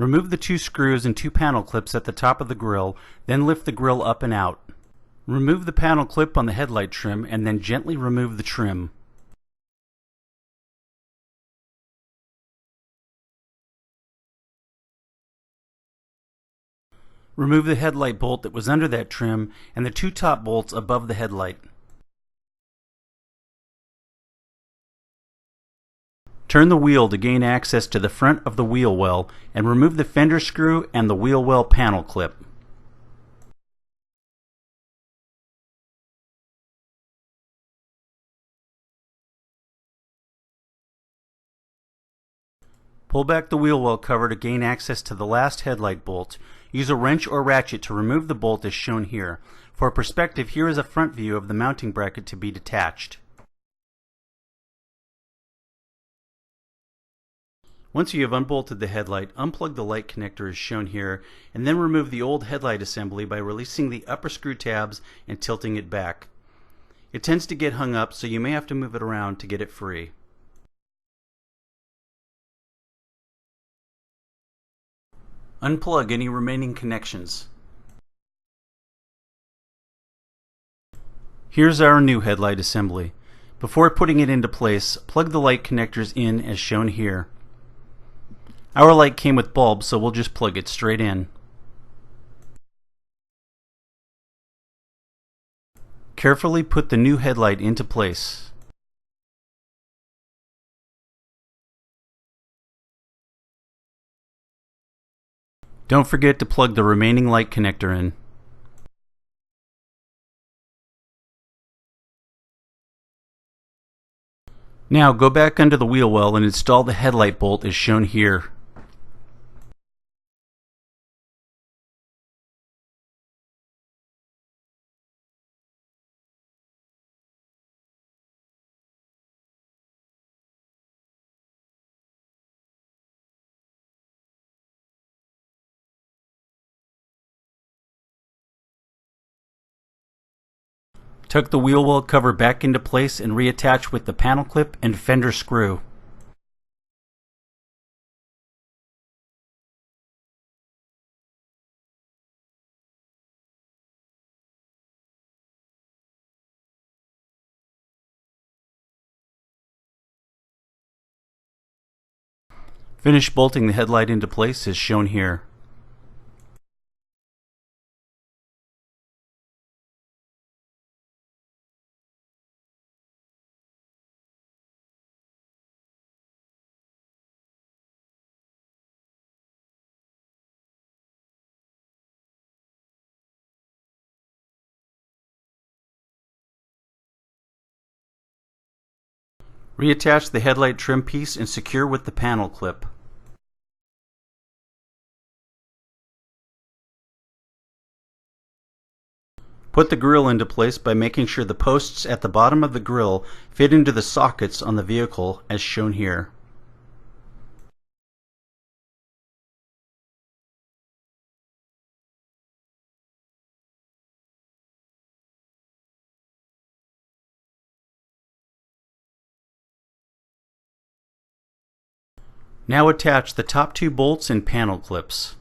Remove the 2 screws and 2 panel clips at the top of the grille, then lift the grille up and out. Remove the panel clip on the headlight trim and then gently remove the trim. Remove the headlight bolt that was under that trim and the 2 top bolts above the headlight. Turn the wheel to gain access to the front of the wheel well and remove the fender screw and the wheel well panel clip. Pull back the wheel well cover to gain access to the last headlight bolt. Use a wrench or ratchet to remove the bolt as shown here. For perspective, here is a front view of the mounting bracket to be detached. Once you have unbolted the headlight, unplug the light connector as shown here, and then remove the old headlight assembly by releasing the upper screw tabs and tilting it back. It tends to get hung up, so you may have to move it around to get it free. Unplug any remaining connections. Here's our new headlight assembly. Before putting it into place, plug the light connectors in as shown here. Our light came with bulbs, so we'll just plug it straight in. Carefully put the new headlight into place. Don't forget to plug the remaining light connector in. Now go back under the wheel well and install the headlight bolt as shown here. Tuck the wheel well cover back into place and reattach with the panel clip and fender screw. Finish bolting the headlight into place as shown here. Reattach the headlight trim piece and secure with the panel clip. Put the grille into place by making sure the posts at the bottom of the grille fit into the sockets on the vehicle as shown here. Now attach the top 2 bolts and panel clips.